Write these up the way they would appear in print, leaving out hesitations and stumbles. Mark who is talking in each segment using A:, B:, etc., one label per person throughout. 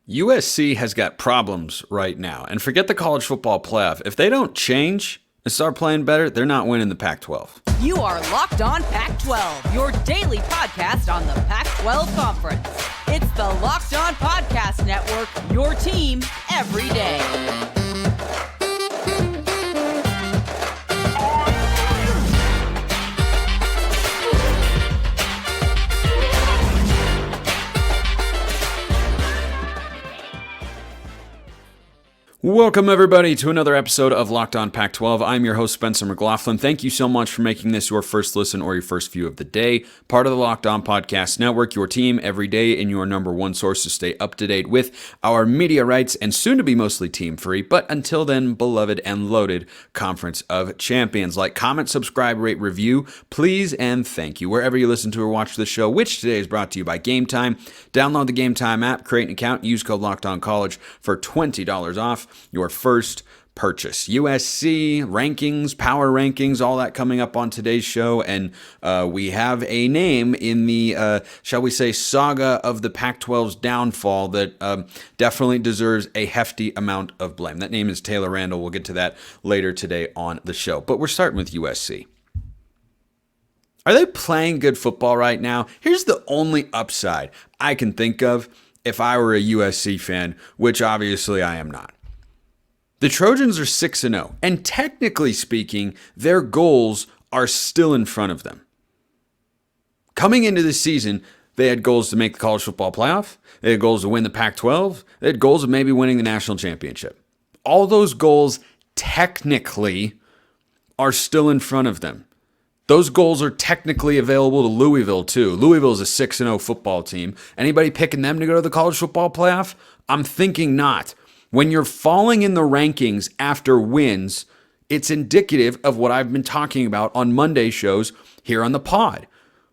A: USC has got problems right now. And forget the college football playoff. If they don't change and start playing better, they're not winning the Pac-12.
B: You are Locked On Pac-12, your daily podcast on the Pac-12 Conference. It's the Locked On Podcast Network, your team every day.
A: Welcome, everybody, to another episode of Locked On Pac-12. I'm your host, Spencer McLaughlin. Thank you so much for making this your first listen or your first view of the day. Part of the Locked On Podcast Network, your team every day, and your number one source to stay up to date with our media rights and soon to be mostly team-free, but until then, beloved and loaded Conference of Champions. Like, comment, subscribe, rate, review, please, and thank you. Wherever you listen to or watch the show, which today is brought to you by Game Time. Download the Game Time app, create an account, use code LOCKEDONCollege for $20 off your first purchase. USC rankings, power rankings, all that coming up on today's show. And we have a name in the, shall we say, saga of the Pac-12's downfall that definitely deserves a hefty amount of blame. That name is Taylor Randall. We'll get to that later today on the show. But we're starting with USC. Are they playing good football right now? Here's the only upside I can think of if I were a USC fan, which obviously I am not. The Trojans are 6-0, and technically speaking, their goals are still in front of them. Coming into this season, they had goals to make the college football playoff, they had goals to win the Pac-12, they had goals of maybe winning the national championship. All those goals technically are still in front of them. Those goals are technically available to Louisville too. Louisville is a 6-0 football team. Anybody picking them to go to the college football playoff? I'm thinking not. When you're falling in the rankings after wins, it's indicative of what I've been talking about on Monday shows here on the pod,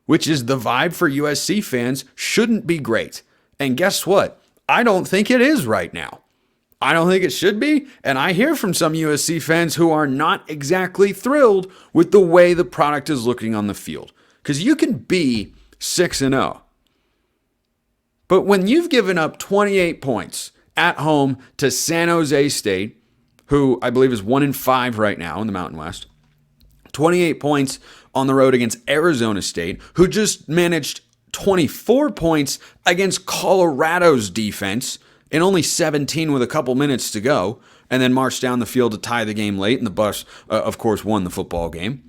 A: which is the vibe for USC fans shouldn't be great. And guess what? I don't think it is right now. I don't think it should be, and I hear from some USC fans who are not exactly thrilled with the way the product is looking on the field. Because you can be 6-0. But when you've given up 28 points at home to San Jose State, who I believe is 1-5 right now in the Mountain West, 28 points on the road against Arizona State, who just managed 24 points against Colorado's defense in only 17 with a couple minutes to go, and then marched down the field to tie the game late, and the Buffs, of course, won the football game.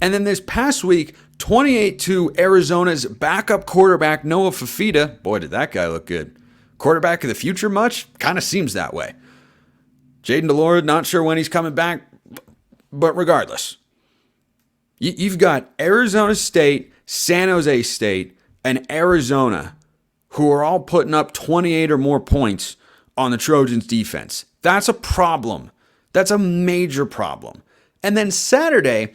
A: And then this past week, 28 to Arizona's backup quarterback, Noah Fifita. Boy, did that guy look good. Quarterback of the future much? Kind of seems that way. Jaden Delord, not sure when he's coming back, but regardless. You've got Arizona State, San Jose State, and Arizona, who are all putting up 28 or more points on the Trojans' defense. That's a problem. That's a major problem. And then Saturday,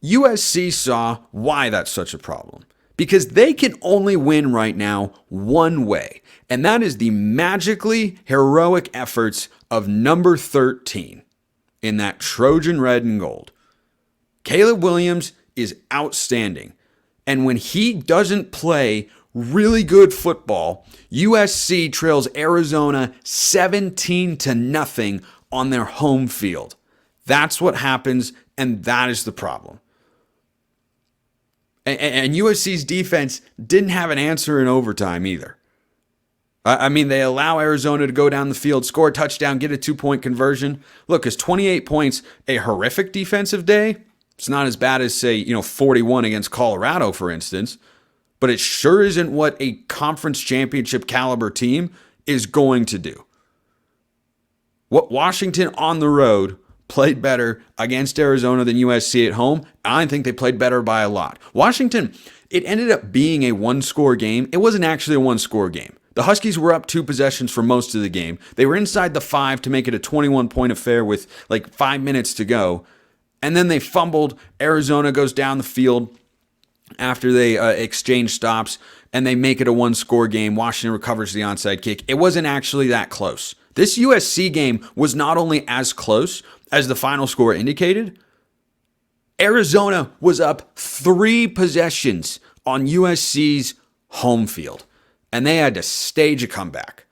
A: USC saw why that's such a problem. Because they can only win right now one way, and that is the magically heroic efforts of number 13 in that Trojan red and gold. Caleb Williams is outstanding, and when he doesn't play really good football, USC trails Arizona 17-0 on their home field. That's what happens, and that is the problem. And USC's defense didn't have an answer in overtime either. I mean, they allow Arizona to go down the field, score a touchdown, get a 2-point conversion. Look, is 28 points a horrific defensive day? It's not as bad as, say, 41 against Colorado, for instance. But it sure isn't what a conference championship caliber team is going to do. What Washington on the road played better against Arizona than USC at home. I think they played better by a lot. Washington, it ended up being a one-score game. It wasn't actually a one-score game. The Huskies were up 2 possessions for most of the game. They were inside the 5 to make it a 21-point affair with like 5 minutes to go. And then they fumbled. Arizona goes down the field after they exchange stops, and they make it a one-score game. Washington recovers the onside kick. It wasn't actually that close. This USC game was not only as close as the final score indicated, Arizona was up 3 possessions on USC's home field, and they had to stage a comeback.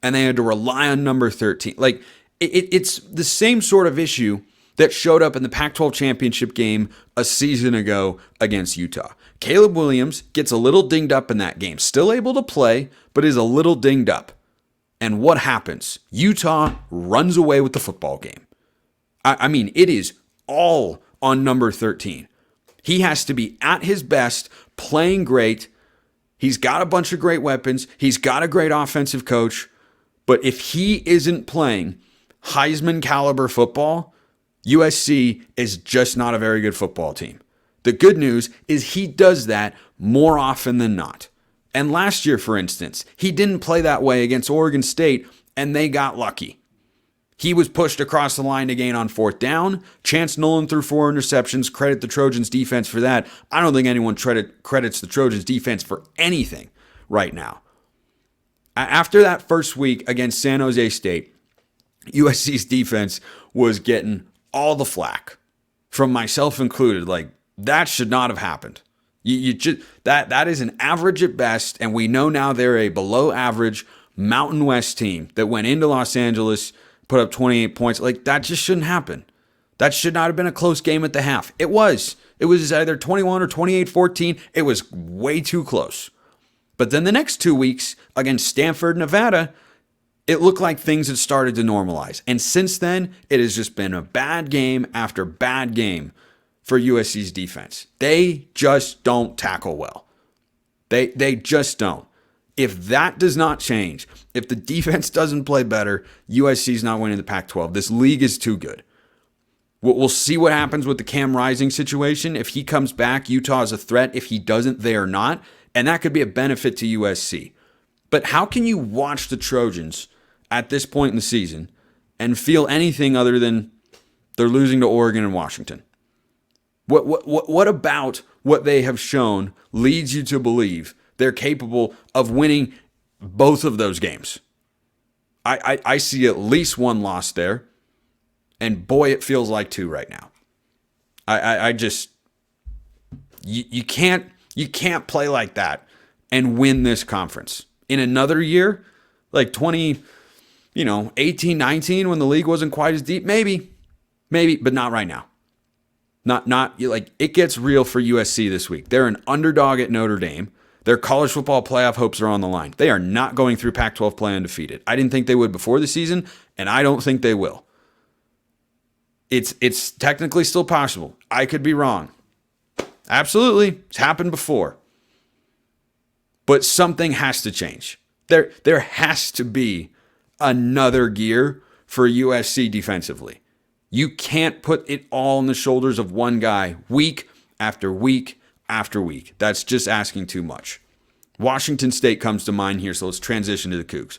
A: and they had to rely on number 13. Like, it's the same sort of issue that showed up in the Pac-12 Championship game a season ago against Utah. Caleb Williams gets a little dinged up in that game. Still able to play, but is a little dinged up. And what happens? Utah runs away with the football game. I mean, it is all on number 13. He has to be at his best, playing great. He's got a bunch of great weapons. He's got a great offensive coach. But if he isn't playing Heisman caliber football, USC is just not a very good football team. The good news is he does that more often than not. And last year, for instance, he didn't play that way against Oregon State, and they got lucky. He was pushed across the line to gain on 4th down. Chance Nolan threw 4 interceptions. Credit the Trojans defense for that. I don't think anyone credits the Trojans defense for anything right now. After that first week against San Jose State, USC's defense was getting all the flack, from myself included. Like, that should not have happened. That is an average at best, and we know now they're a below average Mountain West team that went into Los Angeles, put up 28 points. Like, that just shouldn't happen. That should not have been a close game at the half. It was. It was either 21 or 28-14. It was way too close. But then the next 2 weeks against Stanford, Nevada, it looked like things had started to normalize. And since then, it has just been a bad game after bad game for USC's defense. They just don't tackle well. They just don't. If that does not change, if the defense doesn't play better, USC's not winning the Pac-12. This league is too good. We'll see what happens with the Cam Rising situation. If he comes back, Utah is a threat. If he doesn't, they are not. And that could be a benefit to USC. But how can you watch the Trojans at this point in the season and feel anything other than they're losing to Oregon and Washington? What about what they have shown leads you to believe they're capable of winning both of those games? I see at least one loss there, and boy, it feels like 2 right now. I just you can't play like that and win this conference. In another year, like 18, 19, when the league wasn't quite as deep, maybe, but not right now. Not like, it gets real for USC this week. They're an underdog at Notre Dame. Their college football playoff hopes are on the line. They are not going through Pac-12 play undefeated. I didn't think they would before the season, and I don't think they will. It's technically still possible. I could be wrong. Absolutely. It's happened before. But something has to change. There has to be another gear for USC defensively. You can't put it all on the shoulders of one guy week after week after week. That's just asking too much. Washington State comes to mind here, so let's transition to the Cougs.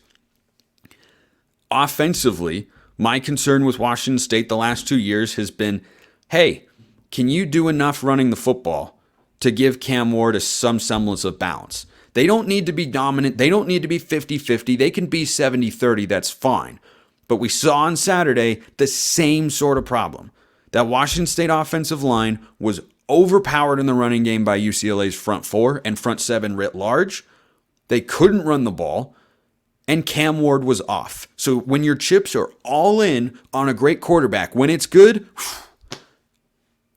A: Offensively, my concern with Washington State the last 2 years has been, hey, can you do enough running the football to give Cam Ward some semblance of balance? They don't need to be dominant. They don't need to be 50-50. They can be 70-30. That's fine. But we saw on Saturday the same sort of problem. That Washington State offensive line was overpowered in the running game by UCLA's front 4 and front 7 writ large. They couldn't run the ball, and Cam Ward was off. So when your chips are all in on a great quarterback, when it's good,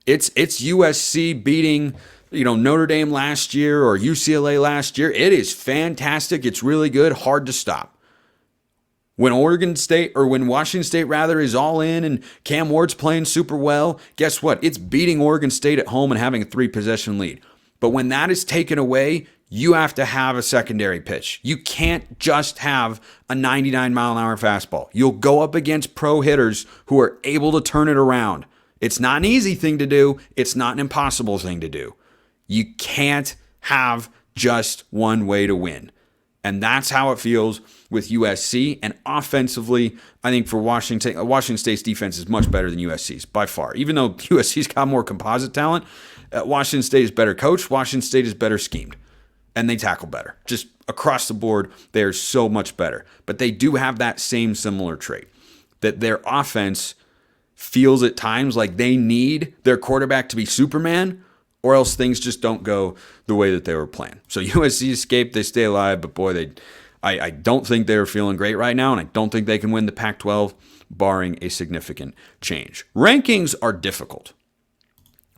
A: it's USC beating Notre Dame last year or UCLA last year. It is fantastic. It's really good. Hard to stop. When Washington State is all in and Cam Ward's playing super well, guess what? It's beating Oregon State at home and having a 3-possession lead. But when that is taken away, you have to have a secondary pitch. You can't just have a 99-mile-an-hour fastball. You'll go up against pro hitters who are able to turn it around. It's not an easy thing to do. It's not an impossible thing to do. You can't have just one way to win. And that's how it feels with USC. And offensively, I think for Washington State's defense is much better than USC's by far. Even though USC's got more composite talent, Washington State is better coached. Washington State is better schemed. And they tackle better. Just across the board, they're so much better. But they do have that same similar trait, that their offense feels at times like they need their quarterback to be Superman, or else things just don't go the way that they were planned. So USC escaped, they stay alive, but boy, I don't think they're feeling great right now, and I don't think they can win the Pac-12, barring a significant change. Rankings are difficult.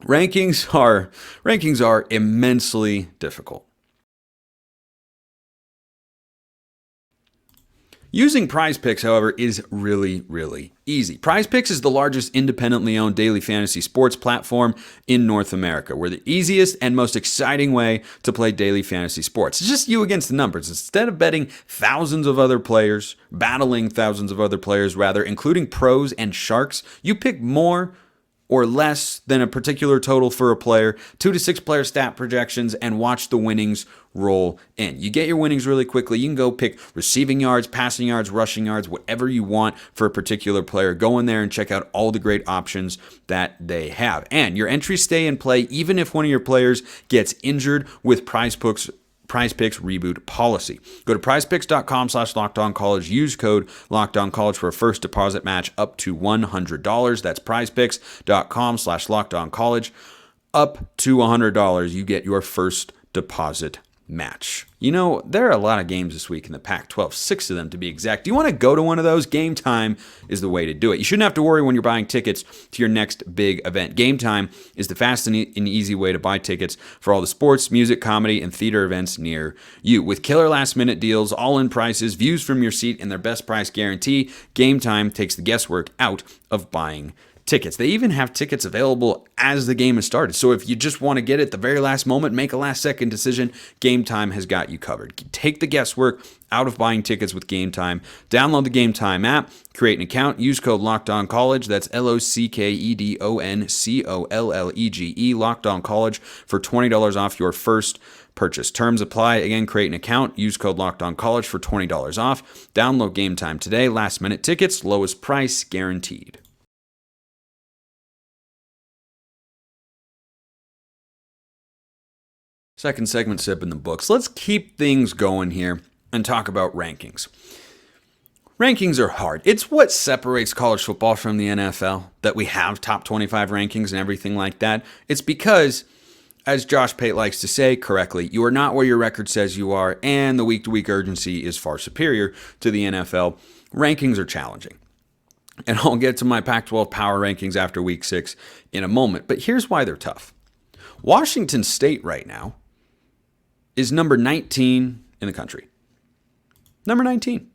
A: Rankings are immensely difficult. Using Prize Picks, however, is really, really easy. Prize Picks is the largest independently owned daily fantasy sports platform in North America. We're the easiest and most exciting way to play daily fantasy sports. It's just you against the numbers. Instead of battling thousands of other players, including pros and sharks, you pick more or less than a particular total for a player, 2 to 6 player stat projections, and watch the winnings roll in. You get your winnings really quickly. You can go pick receiving yards, passing yards, rushing yards, whatever you want for a particular player. Go in there and check out all the great options that they have. And your entries stay in play even if one of your players gets injured with Prize Picks reboot policy. Go to prizepicks.com/lockedoncollege. Use code LockedOnCollege for a first deposit match up to $100. That's prizepicks.com/lockedoncollege. Up to $100, you get your first deposit match. You know, there are a lot of games this week in the Pac-12, 6 of them to be exact. Do you want to go to one of those? Game Time is the way to do it. You shouldn't have to worry when you're buying tickets to your next big event. Game Time is the fast and easy way to buy tickets for all the sports, music, comedy, and theater events near you. With killer last-minute deals, all-in prices, views from your seat, and their best price guarantee, Game Time takes the guesswork out of buying tickets. They even have tickets available as the game has started. So if you just want to get it at the very last moment, make a last-second decision, Game Time has got you covered. Take the guesswork out of buying tickets with Game Time. Download the Game Time app, create an account, use code LockedOnCollege. That's LOCKEDONCOLLEGE, Locked On College, for $20 off your first purchase. Terms apply. Again, create an account, use code LockedOnCollege for $20 off. Download Game Time today. Last-minute tickets, lowest price guaranteed. Second segment, Sip in the Books. Let's keep things going here and talk about rankings. Rankings are hard. It's what separates college football from the NFL, that we have top 25 rankings and everything like that. It's because, as Josh Pate likes to say correctly, you are not where your record says you are, and the week-to-week urgency is far superior to the NFL. Rankings are challenging. And I'll get to my Pac-12 power rankings after week 6 in a moment, but here's why they're tough. Washington State right now is number 19 in the country. Number 19.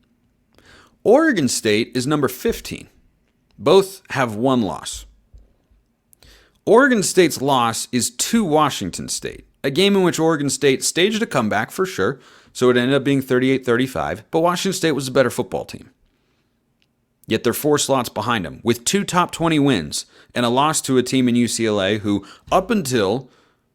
A: Oregon State is number 15. Both have one loss. Oregon State's loss is to Washington State, a game in which Oregon State staged a comeback for sure, so it ended up being 38-35, but Washington State was a better football team. Yet they're 4 slots behind them, with 2 top 20 wins and a loss to a team in UCLA who, up until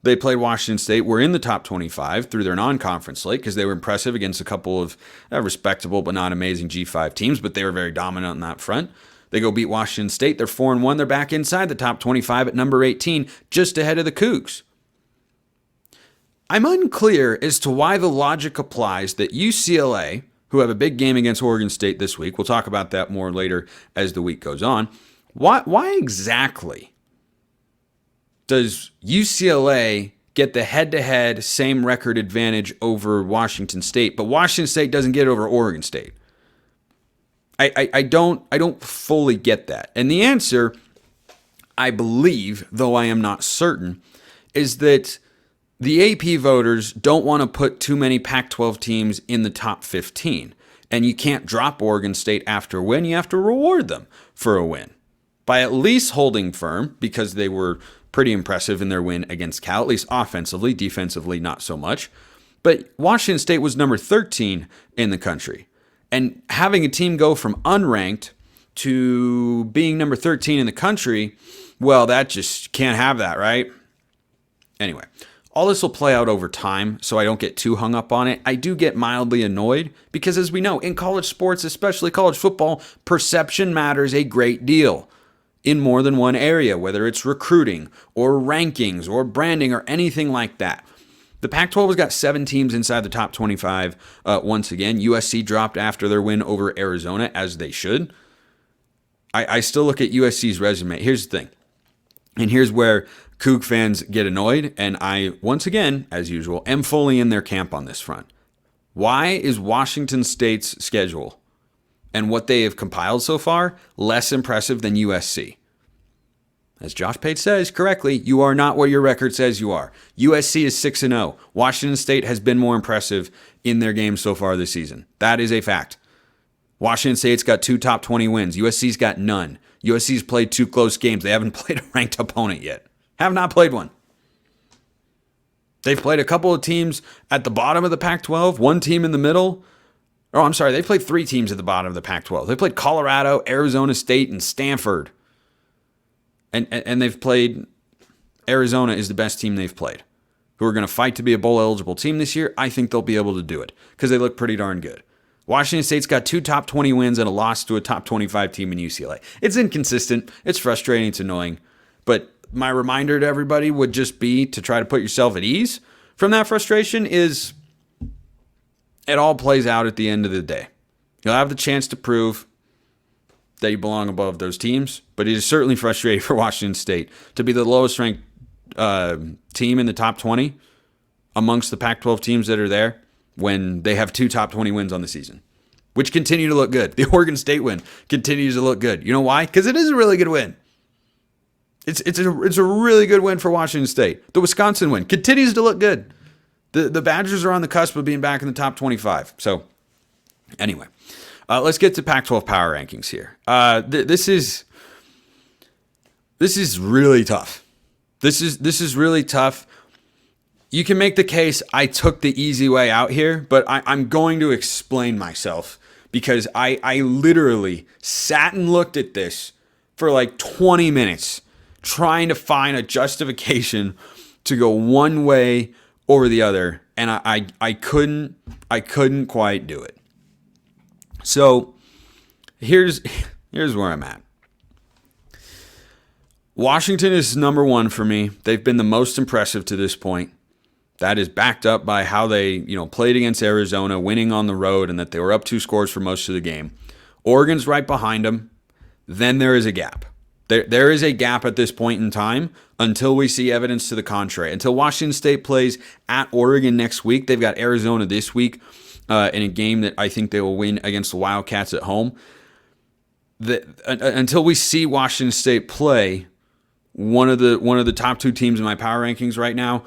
A: they played Washington State, were in the top 25 through their non-conference slate because they were impressive against a couple of respectable but not amazing G5 teams, but they were very dominant on that front. They go beat Washington State. They're 4-1. They're back inside the top 25 at number 18, just ahead of the Cougs. I'm unclear as to why the logic applies that UCLA, who have a big game against Oregon State this week, we'll talk about that more later as the week goes on, why exactly does UCLA get the head-to-head same record advantage over Washington State, but Washington State doesn't get it over Oregon State? I don't fully get that. And the answer, I believe, though I am not certain, is that the AP voters don't want to put too many Pac-12 teams in the top 15. And you can't drop Oregon State after a win. You have to reward them for a win by at least holding firm, because they were pretty impressive in their win against Cal, at least offensively. Defensively, not so much. But Washington State was number 13 in the country. And having a team go from unranked to being number 13 in the country, well, that just can't have that, right? Anyway, all this will play out over time, so I don't get too hung up on it. I do get mildly annoyed because, as we know, in college sports, especially college football, perception matters a great deal in more than one area, whether it's recruiting or rankings or branding or anything like that. The Pac-12 has got 7 teams inside the top 25 once again. USC dropped after their win over Arizona, as they should. I still look at USC's resume. Here's the thing, and here's where Coug fans get annoyed, and I, once again, as usual, am fully in their camp on this front. Why is Washington State's schedule and what they have compiled so far less impressive than USC? As Josh Pate says correctly, you are not what your record says you are. USC is 6-0. Washington State has been more impressive in their games so far this season. That is a fact. Washington State's got 2 top 20 wins. USC's got none. USC's played 2 close games. They haven't played a ranked opponent yet. Have not played one. They've played a couple of teams at the bottom of the Pac-12, one team in the middle. Oh, I'm sorry. They played 3 teams at the bottom of the Pac-12. They played Colorado, Arizona State, and Stanford. And they've played, Arizona is the best team they've played, who are going to fight to be a bowl-eligible team this year. I think they'll be able to do it because they look pretty darn good. Washington State's got 2 top 20 wins and a loss to a top 25 team in UCLA. It's inconsistent. It's frustrating. It's annoying. But my reminder to everybody would just be to try to put yourself at ease from that frustration is it all plays out at the end of the day. You'll have the chance to prove that you belong above those teams, but it is certainly frustrating for Washington State to be the lowest ranked team in the top 20 amongst the Pac-12 teams that are there when they have 2 top 20 wins on the season, which continue to look good. The Oregon State win continues to look good. You know why? Because it is a really good win. It's a really good win for Washington State. The Wisconsin win continues to look good. The Badgers are on the cusp of being back in the top 25. So anyway, let's get to Pac-12 power rankings here. This is really tough. This is really tough. You can make the case I took the easy way out here, but I'm going to explain myself because I literally sat and looked at this for like 20 minutes trying to find a justification to go one way or the other, and I couldn't quite do it. So here's where I'm at. Washington is number 1 for me. They've been the most impressive to this point. That is backed up by how they, played against Arizona, winning on the road, and that they were up 2 scores for most of the game. Oregon's right behind them. Then there is a gap. There is a gap at this point in time until we see evidence to the contrary. Until Washington State plays at Oregon next week. They've got Arizona this week in a game that I think they will win against the Wildcats at home. Until we see Washington State play one of the top 2 teams in my power rankings right now,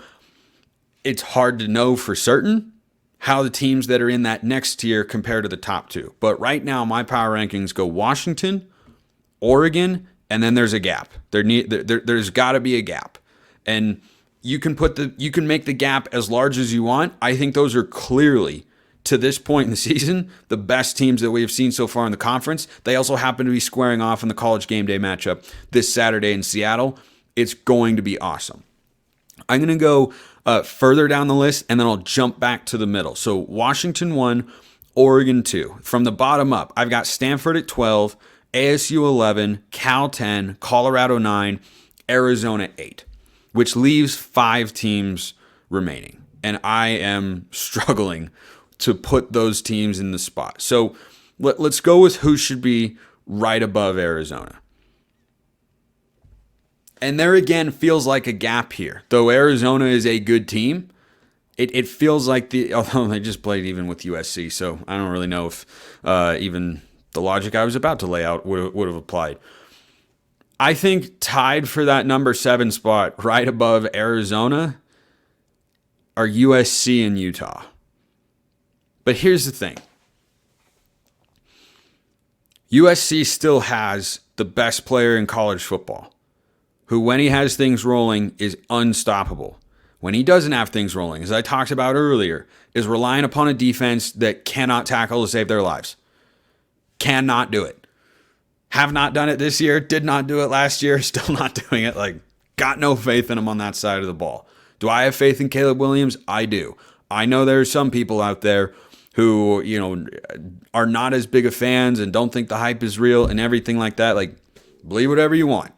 A: it's hard to know for certain how the teams that are in that next tier compare to the top 2. But right now, my power rankings go Washington, Oregon, and then there's a gap. There's got to be a gap, and you can make the gap as large as you want. I think those are clearly, to this point in the season, the best teams that we have seen so far in the conference. They also happen to be squaring off in the College Game Day matchup this Saturday in Seattle. It's going to be awesome. I'm going to go further down the list, and then I'll jump back to the middle. So Washington 1, Oregon 2. From the bottom up, I've got Stanford at 12, ASU 11, Cal 10, Colorado 9, Arizona 8, which leaves 5 teams remaining. And I am struggling to put those teams in the spot. So let's go with who should be right above Arizona. And there again feels like a gap here. Though Arizona is a good team, it feels like although they just played even with USC, so I don't really know if even the logic I was about to lay out would have applied. I think tied for that number 7 spot right above Arizona are USC and Utah. But here's the thing. USC still has the best player in college football, who when he has things rolling is unstoppable. When he doesn't have things rolling, as I talked about earlier, is relying upon a defense that cannot tackle to save their lives. Cannot do it. Have not done it this year. Did not do it last year. Still not doing it. Got no faith in him on that side of the ball. Do I have faith in Caleb Williams? I do. I know there are some people out there who, are not as big of fans and don't think the hype is real and everything like that. Believe whatever you want.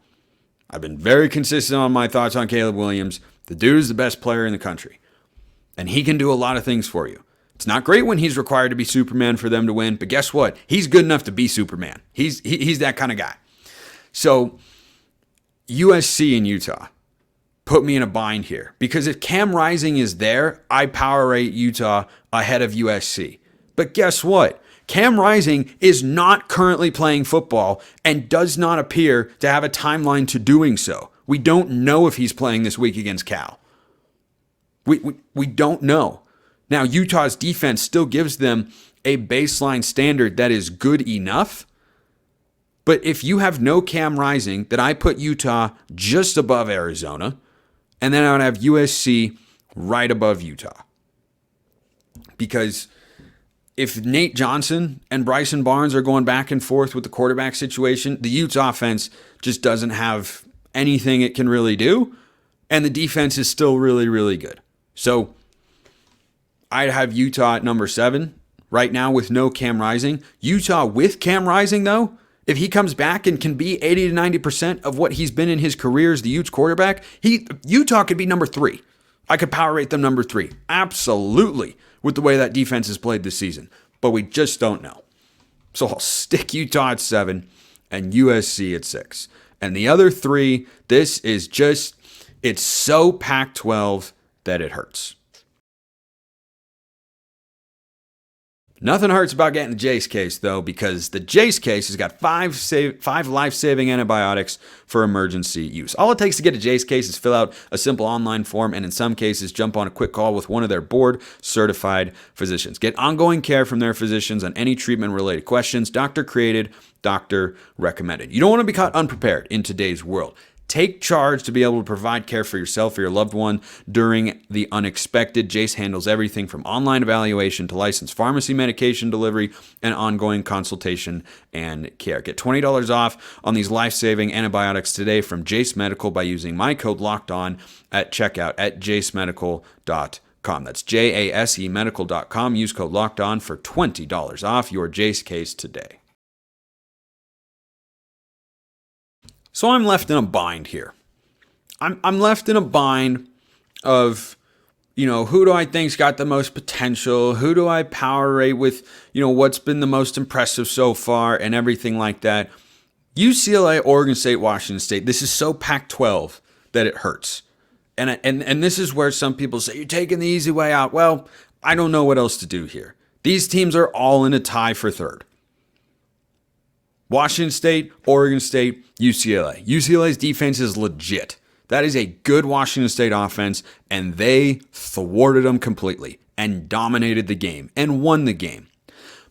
A: I've been very consistent on my thoughts on Caleb Williams. The dude is the best player in the country, and he can do a lot of things for you. It's not great when he's required to be Superman for them to win, but guess what? He's good enough to be Superman. He's that kind of guy. So USC and Utah, put me in a bind here. Because if Cam Rising is there, I power rate Utah ahead of USC. But guess what? Cam Rising is not currently playing football and does not appear to have a timeline to doing so. We don't know if he's playing this week against Cal. We don't know. Now, Utah's defense still gives them a baseline standard that is good enough. But if you have no Cam Rising, then I put Utah just above Arizona, and then I would have USC right above Utah. Because if Nate Johnson and Bryson Barnes are going back and forth with the quarterback situation, the Utes offense just doesn't have anything it can really do, and the defense is still really, really good. So I'd have Utah at number 7 right now with no Cam Rising. Utah with Cam Rising, though, if he comes back and can be 80 to 90% of what he's been in his career as the Utes quarterback, Utah could be number 3. I could power rate them number 3. Absolutely, with the way that defense has played this season. But we just don't know. So I'll stick Utah at 7 and USC at 6. And the other 3, this is just, it's so Pac-12 that it hurts. Nothing hurts about getting the Jace case, though, because the Jace case has got 5 life-saving antibiotics for emergency use. All it takes to get a Jace case is fill out a simple online form and in some cases jump on a quick call with one of their board-certified physicians. Get ongoing care from their physicians on any treatment-related questions, doctor-created, doctor-recommended. You don't want to be caught unprepared in today's world. Take charge to be able to provide care for yourself or your loved one during the unexpected. Jace handles everything from online evaluation to licensed pharmacy medication delivery and ongoing consultation and care. Get $20 off on these life-saving antibiotics today from Jace Medical by using my code LOCKEDON at checkout at jacemedical.com. That's JASE medical.com. Use code LOCKEDON for $20 off your Jace case today. So I'm left in a bind here. I'm left in a bind of, who do I think's got the most potential? Who do I power rate with, what's been the most impressive so far and everything like that. UCLA, Oregon State, Washington State. This is so Pac-12 that it hurts. And this is where some people say, you're taking the easy way out. Well, I don't know what else to do here. These teams are all in a tie for third. Washington State, Oregon State, UCLA. UCLA's defense is legit. That is a good Washington State offense, and they thwarted them completely and dominated the game and won the game.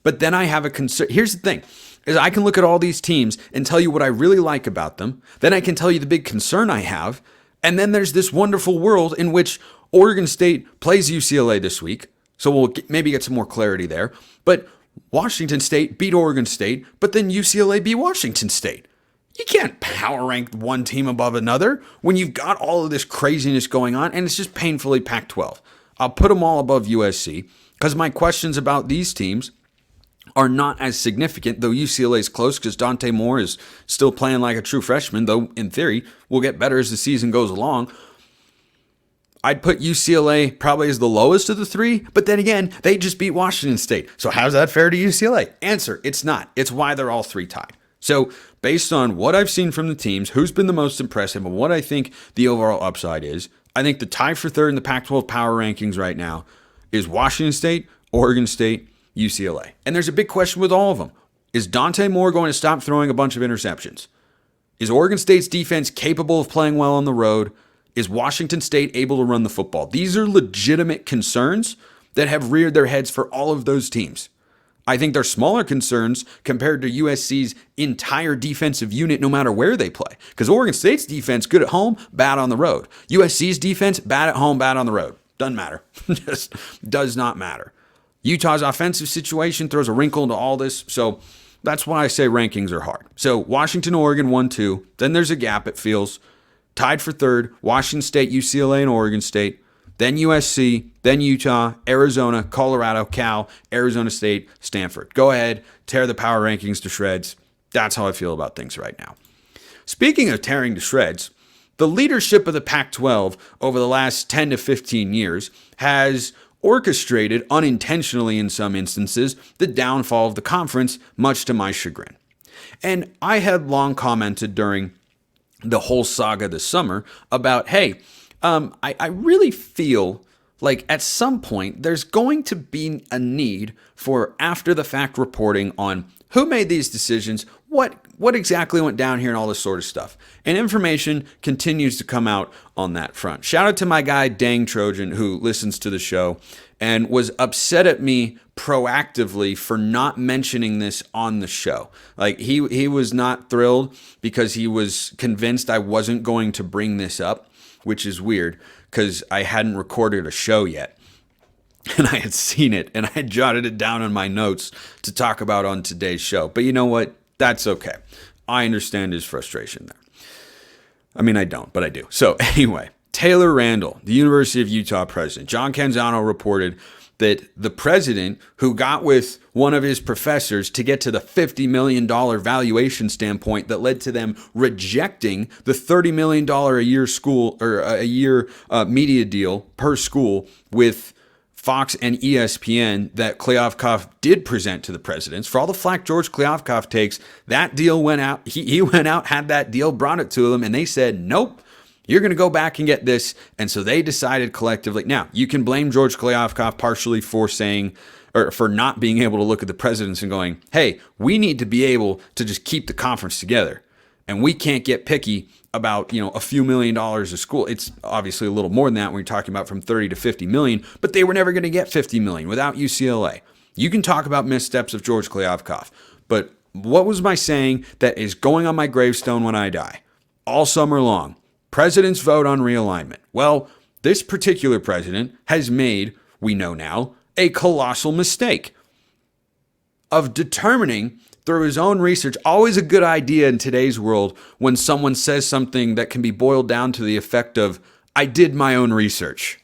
A: But then I have a concern. Here's the thing, is I can look at all these teams and tell you what I really like about them. Then I can tell you the big concern I have. And then there's this wonderful world in which Oregon State plays UCLA this week. So we'll maybe get some more clarity there. But Washington State beat Oregon State, but then UCLA beat Washington State. You can't power rank one team above another when you've got all of this craziness going on, and it's just painfully Pac-12. I'll put them all above USC because my questions about these teams are not as significant, though UCLA is close because Dante Moore is still playing like a true freshman, though in theory will get better as the season goes along. I'd put UCLA probably as the lowest of the 3, but then again, they just beat Washington State. So how's that fair to UCLA? Answer, it's not. It's why they're all 3 tied. So based on what I've seen from the teams, who's been the most impressive, and what I think the overall upside is, I think the tie for third in the Pac-12 power rankings right now is Washington State, Oregon State, UCLA. And there's a big question with all of them. Is Dante Moore going to stop throwing a bunch of interceptions? Is Oregon State's defense capable of playing well on the road? Is Washington State able to run the football? These are legitimate concerns that have reared their heads for all of those teams. I think they're smaller concerns compared to USC's entire defensive unit, no matter where they play. Because Oregon State's defense, good at home, bad on the road. USC's defense, bad at home, bad on the road. Doesn't matter. Just does not matter. Utah's offensive situation throws a wrinkle into all this. So that's why I say rankings are hard. So Washington, Oregon, 1-2. Then there's a gap, it feels. Tied for third, Washington State, UCLA, and Oregon State. Then USC, then Utah, Arizona, Colorado, Cal, Arizona State, Stanford. Go ahead, tear the power rankings to shreds. That's how I feel about things right now. Speaking of tearing to shreds, the leadership of the Pac-12 over the last 10 to 15 years has orchestrated, unintentionally in some instances, the downfall of the conference, much to my chagrin. And I had long commented during the whole saga this summer about, hey, I really feel like at some point there's going to be a need for after the fact reporting on who made these decisions, what exactly went down here and all this sort of stuff. And information continues to come out on that front. Shout out to my guy, Dang Trojan, who listens to the show and was upset at me proactively for not mentioning this on the show. Like he was not thrilled because he was convinced I wasn't going to bring this up, which is weird because I hadn't recorded a show yet. And I had seen it and I had jotted it down in my notes to talk about on today's show. But you know what? That's okay. I understand his frustration there. I mean, I don't, but I do. So anyway, Taylor Randall, the University of Utah president, John Canzano reported that the president who got with one of his professors to get to the $50 million valuation standpoint that led to them rejecting the $30 million a year school or a year media deal per school with Fox and ESPN that Kliavkoff did present to the presidents. For all the flack George Kliavkoff takes, that deal went out. He went out, had that deal, brought it to them, and they said, nope, you're going to go back and get this. And so they decided collectively. Now, you can blame George Kliavkoff partially for saying, or for not being able to look at the presidents and going, hey, we need to be able to just keep the conference together. And we can't get picky about, a few $1 million a school. It's obviously a little more than that when you're talking about from 30 to 50 million, but they were never going to get 50 million without UCLA. You can talk about missteps of George Kliavkoff, but what was my saying that is going on my gravestone when I die? All summer long, presidents vote on realignment. Well, this particular president has made, we know now, a colossal mistake of determining through his own research. Always a good idea in today's world when someone says something that can be boiled down to the effect of, I did my own research.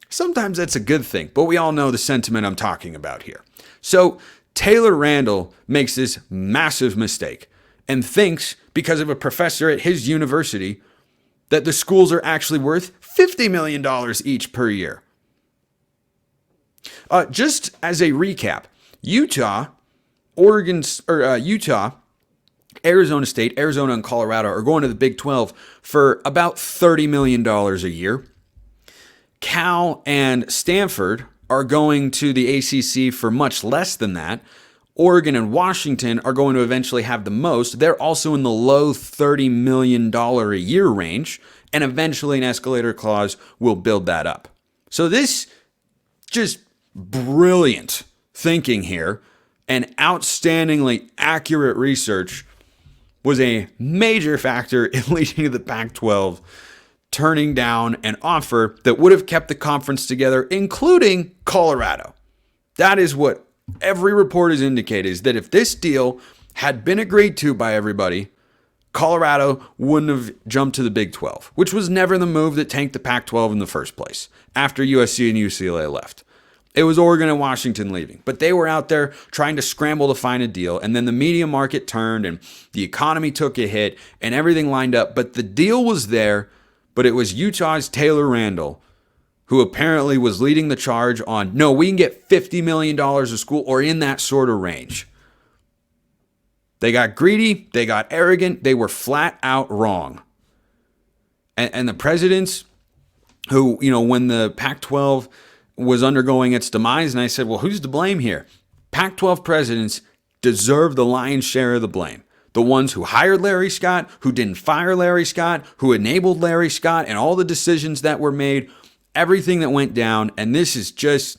A: Sometimes that's a good thing, but we all know the sentiment I'm talking about here. So Taylor Randall makes this massive mistake and thinks because of a professor at his university that the schools are actually worth $50 million each per year. Just as a recap, Utah, Arizona State, Arizona, and Colorado are going to the Big 12 for about $30 million a year. Cal and Stanford are going to the ACC for much less than that. Oregon and Washington are going to eventually have the most. They're also in the low $30 million a year range, and eventually an escalator clause will build that up. So this just brilliant thinking here and outstandingly accurate research was a major factor in leading to the Pac-12 turning down an offer that would have kept the conference together, including Colorado. That is what every report has indicated, is that if this deal had been agreed to by everybody, Colorado wouldn't have jumped to the Big 12, which was never the move that tanked the Pac-12 in the first place after USC and UCLA left. It was Oregon and Washington leaving, but they were out there trying to scramble to find a deal, and then the media market turned and the economy took a hit and everything lined up, but the deal was there, but it was Utah's Taylor Randall who apparently was leading the charge on, no, we can get $50 million a school or in that sort of range. They got greedy, they got arrogant, they were flat out wrong. And the presidents who, when the Pac-12 was undergoing its demise, and I said, well, who's to blame here? Pac-12 presidents deserve the lion's share of the blame. The ones who hired Larry Scott, who didn't fire Larry Scott, who enabled Larry Scott, and all the decisions that were made, everything that went down. And this is just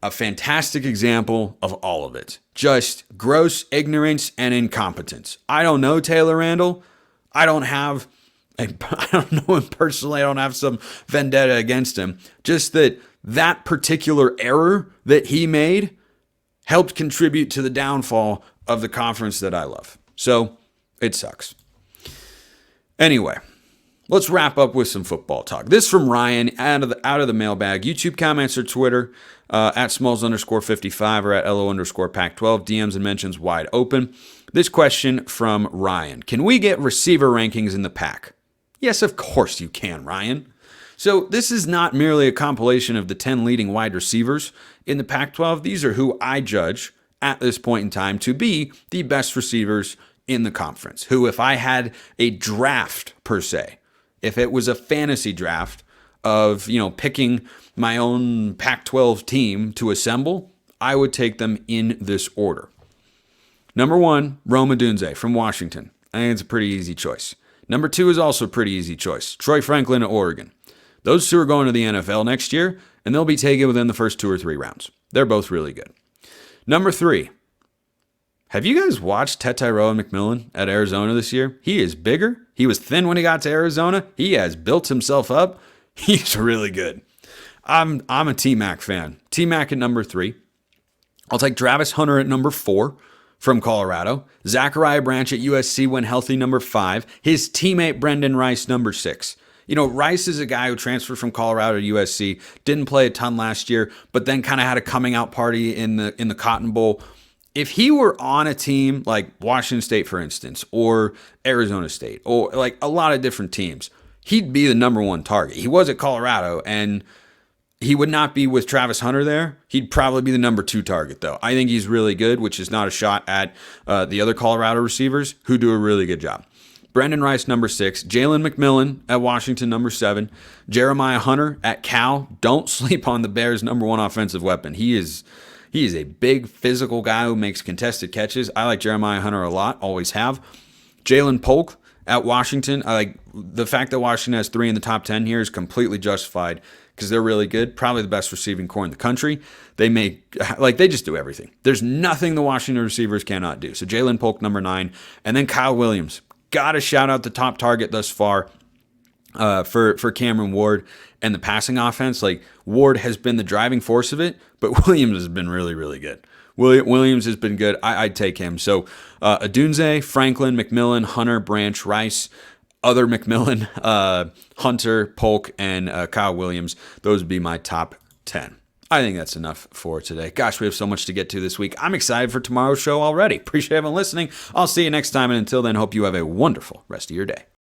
A: a fantastic example of all of it. Just gross ignorance and incompetence. I don't know Taylor Randall. I don't know him personally. I don't have some vendetta against him. Just that particular error that he made helped contribute to the downfall of the conference that I love. So it sucks. Anyway, let's wrap up with some football talk. This from Ryan out of the mailbag. YouTube comments or Twitter at Smalls_55 or at LO_Pac-12. DMs and mentions wide open. This question from Ryan. Can we get receiver rankings in the Pac? Yes, of course you can, Ryan. So this is not merely a compilation of the 10 leading wide receivers in the Pac-12. These are who I judge at this point in time to be the best receivers in the conference, who, if I had a draft per se, if it was a fantasy draft of, picking my own Pac-12 team to assemble, I would take them in this order. Number 1, Rome Odunze from Washington. I think it's a pretty easy choice. Number 2 is also a pretty easy choice. Troy Franklin of Oregon. Those two are going to the NFL next year, and they'll be taken within the first 2 or 3 rounds. They're both really good. Number 3. Have you guys watched Tetairoa McMillan at Arizona this year? He is bigger. He was thin when he got to Arizona. He has built himself up. He's really good. I'm a T-Mac fan. T-Mac at number 3. I'll take Travis Hunter at number 4 from Colorado. Zachariah Branch at USC when healthy, number 5. His teammate Brendan Rice, number 6. Rice is a guy who transferred from Colorado to USC, didn't play a ton last year, but then kind of had a coming out party in the Cotton Bowl. If he were on a team like Washington State, for instance, or Arizona State, or like a lot of different teams, he'd be the number 1 target. He was at Colorado, and he would not be with Travis Hunter there. He'd probably be the number 2 target, though. I think he's really good, which is not a shot at the other Colorado receivers who do a really good job. Brendan Rice, number 6. Jalen McMillan at Washington, number 7. Jeremiah Hunter at Cal. Don't sleep on the Bears' number 1 offensive weapon. He is a big physical guy who makes contested catches. I like Jeremiah Hunter a lot, always have. Jalen Polk at Washington. I like the fact that Washington has 3 in the top 10 here is completely justified because they're really good. Probably the best receiving core in the country. They just do everything. There's nothing the Washington receivers cannot do. So Jalen Polk, number 9. And then Kyle Williams. Got to shout out the top target thus far for Cameron Ward and the passing offense. Like, Ward has been the driving force of it, but Williams has been really, really good. Williams has been good. I'd take him. So Odunze, Franklin, McMillan, Hunter, Branch, Rice, other McMillan, Hunter, Polk, and Kyle Williams. Those would be my top 10. I think that's enough for today. Gosh, we have so much to get to this week. I'm excited for tomorrow's show already. Appreciate everyone listening. I'll see you next time, and until then, hope you have a wonderful rest of your day.